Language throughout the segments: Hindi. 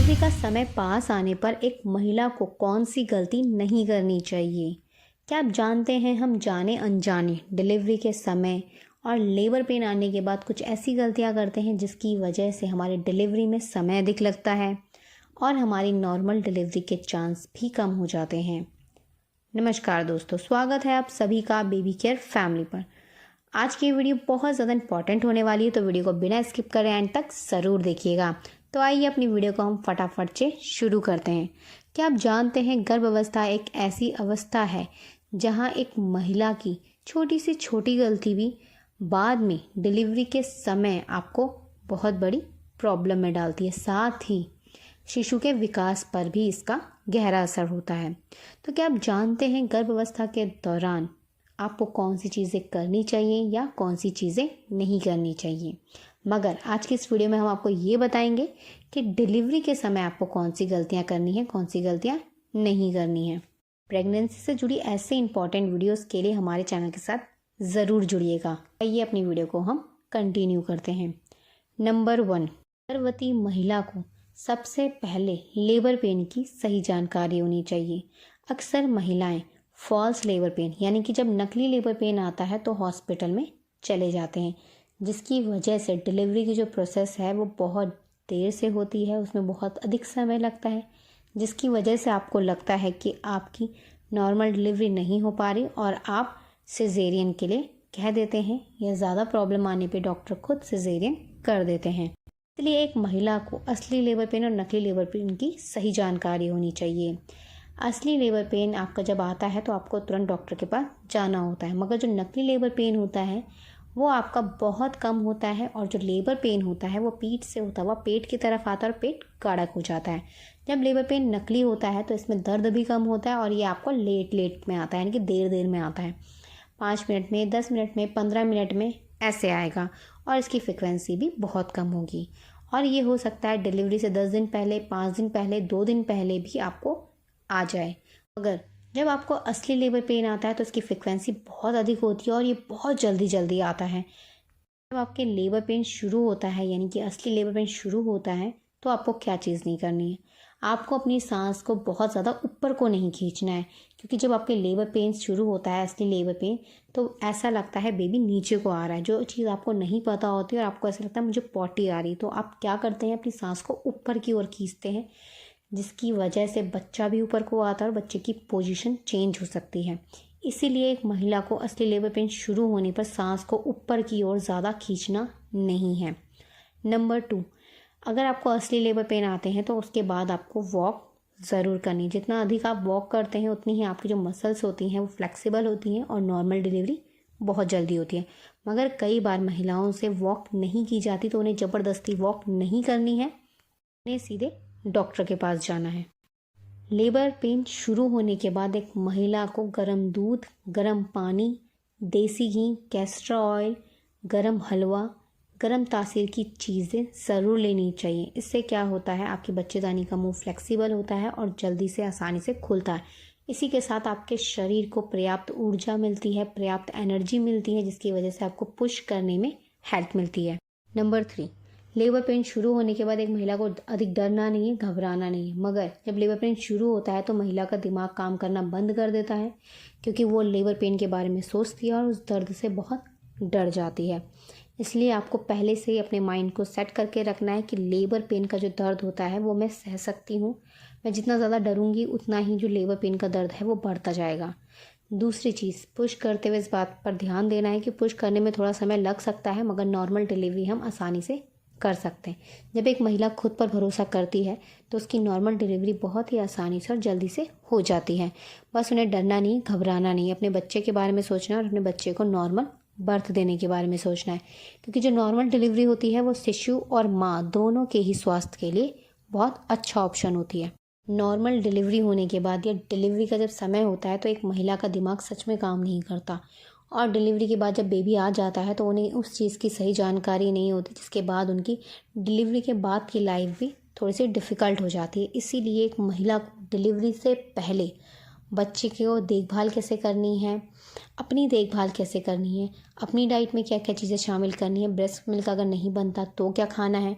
डिलीवरी का समय पास आने पर एक महिला को कौन सी गलती नहीं करनी चाहिए? क्या आप जानते हैं, हम जाने अनजाने डिलीवरी के समय और लेबर पेन आने के बाद कुछ ऐसी गलतियां करते हैं जिसकी वजह से हमारे डिलीवरी में समय अधिक लगता है और हमारी नॉर्मल डिलीवरी के चांस भी कम हो जाते हैं। नमस्कार दोस्तों, स्वागत है आप सभी का बेबी केयर फैमिली पर। आज की वीडियो बहुत ज़्यादा इंपॉर्टेंट होने वाली है, तो वीडियो को बिना स्किप करें एंड तक ज़रूर देखिएगा। तो आइए अपनी वीडियो को हम फटाफट से शुरू करते हैं। क्या आप जानते हैं, गर्भ अवस्था एक ऐसी अवस्था है जहां एक महिला की छोटी से छोटी गलती भी बाद में डिलीवरी के समय आपको बहुत बड़ी प्रॉब्लम में डालती है। साथ ही शिशु के विकास पर भी इसका गहरा असर होता है। तो क्या आप जानते हैं, गर्भ अवस्था के दौरान आपको कौन सी चीज़ें करनी चाहिए या कौन सी चीज़ें नहीं करनी चाहिए? मगर आज की इस वीडियो में हम आपको ये बताएंगे कि डिलीवरी के समय आपको कौन सी गलतियां करनी है, कौन सी गलतियां नहीं करनी है। प्रेगनेंसी से जुड़ी ऐसे इंपॉर्टेंट वीडियोस के लिए हमारे चैनल के साथ ज़रूर जुड़िएगा। आइए अपनी वीडियो को हम कंटिन्यू करते हैं। नंबर 1, गर्भवती महिला को सबसे पहले लेबर पेन की सही जानकारी होनी चाहिए। अक्सर महिलाएं फॉल्स लेबर पेन यानी कि जब नकली लेबर पेन आता है तो हॉस्पिटल में चले जाते हैं, जिसकी वजह से डिलीवरी की जो प्रोसेस है वो बहुत देर से होती है, उसमें बहुत अधिक समय लगता है, जिसकी वजह से आपको लगता है कि आपकी नॉर्मल डिलीवरी नहीं हो पा रही और आप सिजेरियन के लिए कह देते हैं या ज़्यादा प्रॉब्लम आने पे डॉक्टर खुद सिजेरियन कर देते हैं। इसलिए एक महिला को असली लेबर पेन और नकली लेबर पेन की सही जानकारी होनी चाहिए। असली लेबर पेन आपका जब आता है तो आपको तुरंत डॉक्टर के पास जाना होता है, मगर जो नकली लेबर पेन होता है वो आपका बहुत कम होता है और जो लेबर पेन होता है वो पीठ से होता है, वह पेट की तरफ आता है और पेट गाढ़ा हो जाता है। जब लेबर पेन नकली होता है तो इसमें दर्द भी कम होता है और ये आपको लेट में आता है, यानी कि देर में आता है। 5 मिनट में, 10 मिनट में, 15 मिनट में ऐसे आएगा और इसकी फ्रिक्वेंसी भी बहुत कम होगी। और ये हो सकता है डिलीवरी से 10 दिन पहले, 5 दिन पहले, 2 दिन पहले भी आपको आ जाए। मगर जब आपको असली लेबर पेन आता है तो इसकी फ्रिक्वेंसी बहुत अधिक होती है और ये बहुत जल्दी आता है। जब आपके लेबर पेन शुरू होता है, यानी कि असली लेबर पेन शुरू होता है, तो आपको क्या चीज़ नहीं करनी है, आपको अपनी सांस को बहुत ज़्यादा ऊपर को नहीं खींचना है, क्योंकि जब आपके लेबर पेन शुरू होता है, असली लेबर पेन, तो ऐसा लगता है बेबी नीचे को आ रहा है, जो चीज़ आपको नहीं पता होती और आपको ऐसा लगता है मुझे पॉटी आ रही। तो आप क्या करते हैं, अपनी सांस को ऊपर की ओर खींचते हैं, जिसकी वजह से बच्चा भी ऊपर को आता है और बच्चे की पोजीशन चेंज हो सकती है। इसीलिए एक महिला को असली लेबर पेन शुरू होने पर सांस को ऊपर की ओर ज़्यादा खींचना नहीं है। नंबर 2, अगर आपको असली लेबर पेन आते हैं तो उसके बाद आपको वॉक ज़रूर करनी। जितना अधिक आप वॉक करते हैं उतनी ही आपकी जो मसल्स होती हैं वो फ्लेक्सिबल होती हैं और नॉर्मल डिलीवरी बहुत जल्दी होती है। मगर कई बार महिलाओं से वॉक नहीं की जाती, तो उन्हें ज़बरदस्ती वॉक नहीं करनी है, उन्हें सीधे डॉक्टर के पास जाना है। लेबर पेन शुरू होने के बाद एक महिला को गर्म दूध, गर्म पानी, देसी घी, कैस्टर ऑयल, गर्म हलवा, गर्म तासीर की चीज़ें ज़रूर लेनी चाहिए। इससे क्या होता है, आपकी बच्चेदानी का मुंह फ्लेक्सिबल होता है और जल्दी से आसानी से खुलता है। इसी के साथ आपके शरीर को पर्याप्त ऊर्जा मिलती है, पर्याप्त एनर्जी मिलती है, जिसकी वजह से आपको पुश करने में हेल्प मिलती है। नंबर 3, लेबर पेन शुरू होने के बाद एक महिला को अधिक डरना नहीं है, घबराना नहीं है। मगर जब लेबर पेन शुरू होता है तो महिला का दिमाग काम करना बंद कर देता है, क्योंकि वो लेबर पेन के बारे में सोचती है और उस दर्द से बहुत डर जाती है। इसलिए आपको पहले से ही अपने माइंड को सेट करके रखना है कि लेबर पेन का जो दर्द होता है वो मैं सह सकती हूँ। मैं जितना ज़्यादा डरूंगी उतना ही जो लेबर पेन का दर्द है वो बढ़ता जाएगा। दूसरी चीज़, पुश करते हुए इस बात पर ध्यान देना है कि पुश करने में थोड़ा समय लग सकता है, मगर नॉर्मल डिलीवरी हम आसानी से कर सकते हैं। जब एक महिला खुद पर भरोसा करती है तो उसकी नॉर्मल डिलीवरी बहुत ही आसानी से और जल्दी से हो जाती है। बस उन्हें डरना नहीं, घबराना नहीं, अपने बच्चे के बारे में सोचना और अपने बच्चे को नॉर्मल बर्थ देने के बारे में सोचना है, क्योंकि जो नॉर्मल डिलीवरी होती है वो शिशु और माँ दोनों के ही स्वास्थ्य के लिए बहुत अच्छा ऑप्शन होती है। नॉर्मल डिलीवरी होने के बाद या डिलीवरी का जब समय होता है तो एक महिला का दिमाग सच में काम नहीं करता, और डिलीवरी के बाद जब बेबी आ जाता है तो उन्हें उस चीज़ की सही जानकारी नहीं होती, जिसके बाद उनकी डिलीवरी के बाद की लाइफ भी थोड़ी सी डिफ़िकल्ट हो जाती है। इसीलिए एक महिला को डिलीवरी से पहले बच्चे की देखभाल कैसे करनी है, अपनी देखभाल कैसे करनी है, अपनी डाइट में क्या क्या चीज़ें शामिल करनी है, ब्रेस्ट मिल्क अगर नहीं बनता तो क्या खाना है,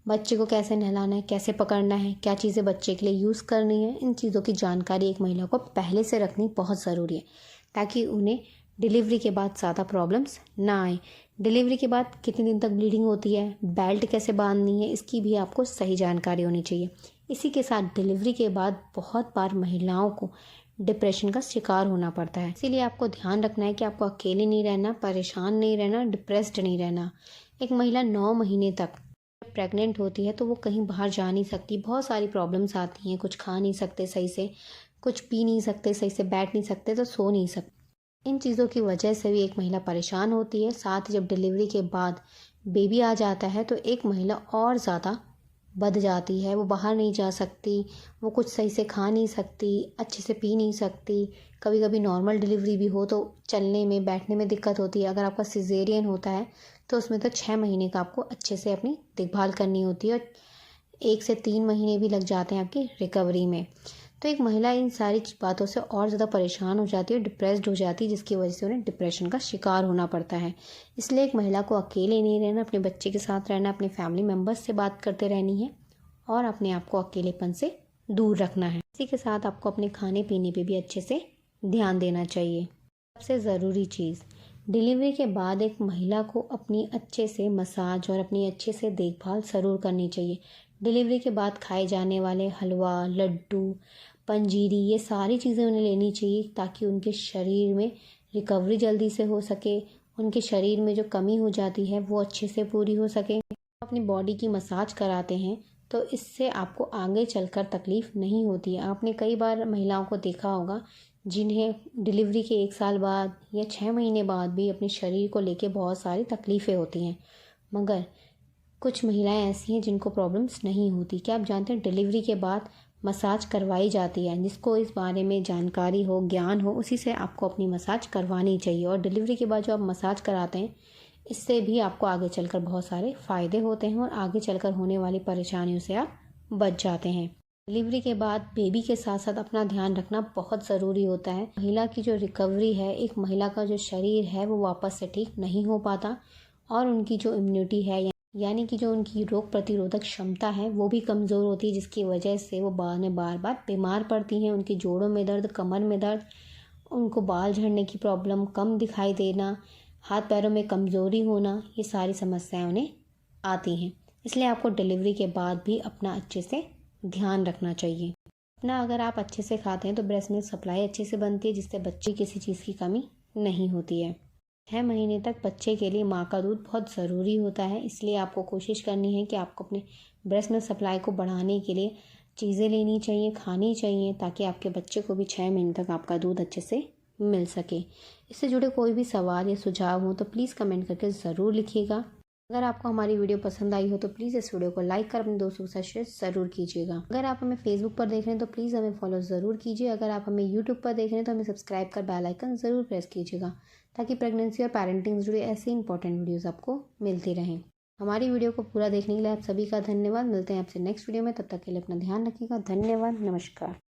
बच्चे को कैसे नहलाना है, कैसे पकड़ना है, क्या चीज़ें बच्चे के लिए यूज़ करनी है, इन चीज़ों की जानकारी एक महिला को पहले से रखनी बहुत ज़रूरी है, ताकि उन्हें डिलीवरी के बाद ज़्यादा प्रॉब्लम्स ना आए। डिलीवरी के बाद कितने दिन तक ब्लीडिंग होती है, बेल्ट कैसे बांधनी है, इसकी भी आपको सही जानकारी होनी चाहिए। इसी के साथ डिलीवरी के बाद बहुत बार महिलाओं को डिप्रेशन का शिकार होना पड़ता है, इसीलिए आपको ध्यान रखना है कि आपको अकेले नहीं रहना, परेशान नहीं रहना, डिप्रेस्ड नहीं रहना। एक महिला 9 महीने तक प्रेग्नेंट होती है तो वो कहीं बाहर जा नहीं सकती, बहुत सारी प्रॉब्लम्स आती हैं, कुछ खा नहीं सकते सही से, कुछ पी नहीं सकते सही से, बैठ नहीं सकते तो सो नहीं सकते। इन चीज़ों की वजह से भी एक महिला परेशान होती है। साथ ही जब डिलीवरी के बाद बेबी आ जाता है तो एक महिला और ज़्यादा बध जाती है, वो बाहर नहीं जा सकती, वो कुछ सही से खा नहीं सकती, अच्छे से पी नहीं सकती। कभी कभी नॉर्मल डिलीवरी भी हो तो चलने में बैठने में दिक्कत होती है। अगर आपका सिजेरियन होता है तो उसमें तो 6 महीने का आपको अच्छे से अपनी देखभाल करनी होती है और 1 से 3 महीने भी लग जाते हैं आपकी रिकवरी में। तो एक महिला इन सारी बातों से और ज़्यादा परेशान हो जाती है, डिप्रेस्ड हो जाती है, जिसकी वजह से उन्हें डिप्रेशन का शिकार होना पड़ता है। इसलिए एक महिला को अकेले नहीं रहना, अपने बच्चे के साथ रहना, अपने फैमिली मेम्बर्स से बात करते रहनी है और अपने आप को अकेलेपन से दूर रखना है। इसी के साथ आपको अपने खाने पीने पे भी अच्छे से ध्यान देना चाहिए। सबसे ज़रूरी चीज़, डिलीवरी के बाद एक महिला को अपनी अच्छे से मसाज और अपनी अच्छे से देखभाल ज़रूर करनी चाहिए। डिलीवरी के बाद खाए जाने वाले हलवा, लड्डू, पंजीरी, ये सारी चीज़ें उन्हें लेनी चाहिए ताकि उनके शरीर में रिकवरी जल्दी से हो सके, उनके शरीर में जो कमी हो जाती है वो अच्छे से पूरी हो सके। अपनी बॉडी की मसाज कराते हैं तो इससे आपको आगे चलकर तकलीफ़ नहीं होती है। आपने कई बार महिलाओं को देखा होगा जिन्हें डिलीवरी के 1 साल बाद या 6 महीने बाद भी अपने शरीर को लेके बहुत सारी तकलीफ़ें होती हैं, मगर कुछ महिलाएं ऐसी हैं जिनको प्रॉब्लम्स नहीं होती। क्या आप जानते हैं डिलीवरी के बाद मसाज करवाई जाती है? जिसको इस बारे में जानकारी हो, ज्ञान हो, उसी से आपको अपनी मसाज करवानी चाहिए। और डिलीवरी के बाद जो आप मसाज कराते हैं इससे भी आपको आगे चलकर बहुत सारे फ़ायदे होते हैं और आगे चलकर होने वाली परेशानियों से आप बच जाते हैं। डिलीवरी के बाद बेबी के साथ साथ अपना ध्यान रखना बहुत ज़रूरी होता है। महिला की जो रिकवरी है, एक महिला का जो शरीर है वो वापस से ठीक नहीं हो पाता और उनकी जो इम्यूनिटी है यानी कि जो उनकी रोग प्रतिरोधक क्षमता है वो भी कमज़ोर होती है, जिसकी वजह से वो बाद में बार बार बीमार पड़ती हैं। उनके जोड़ों में दर्द, कमर में दर्द, उनको बाल झड़ने की प्रॉब्लम, कम दिखाई देना, हाथ पैरों में कमज़ोरी होना, ये सारी समस्याएं उन्हें आती हैं। इसलिए आपको डिलीवरी के बाद भी अपना अच्छे से ध्यान रखना चाहिए। अपना अगर आप अच्छे से खाते हैं तो ब्रेस्ट मिल्क सप्लाई अच्छे से बनती है, जिससे बच्चे किसी चीज़ की कमी नहीं होती है। 6 महीने तक बच्चे के लिए माँ का दूध बहुत ज़रूरी होता है, इसलिए आपको कोशिश करनी है कि आपको अपने ब्रेस्ट मिल्क सप्लाई को बढ़ाने के लिए चीज़ें लेनी चाहिए, खानी चाहिए, ताकि आपके बच्चे को भी 6 महीने तक आपका दूध अच्छे से मिल सके। इससे जुड़े कोई भी सवाल या सुझाव हो तो प्लीज़ कमेंट करके ज़रूर लिखिएगा। अगर आपको हमारी वीडियो पसंद आई हो तो प्लीज़ इस वीडियो को लाइक कर अपने दोस्तों के साथ शेयर ज़रूर कीजिएगा। अगर आप हमें फेसबुक पर देख रहे हैं तो प्लीज़ हमें फॉलो ज़रूर कीजिए। अगर आप हमें यूट्यूब पर देख रहे हैं तो हमें सब्सक्राइब कर बेल आइकन ज़रूर प्रेस कीजिएगा, ताकि प्रेगनेंसी और पेरेंटिंग से जुड़े ऐसे इंपॉर्टेंट वीडियोज़ आपको मिलती रहें। हमारी वीडियो को पूरा देखने के लिए आप सभी का धन्यवाद। मिलते हैं आपसे नेक्स्ट वीडियो में, तब तक के लिए अपना ध्यान रखिएगा। धन्यवाद, नमस्कार।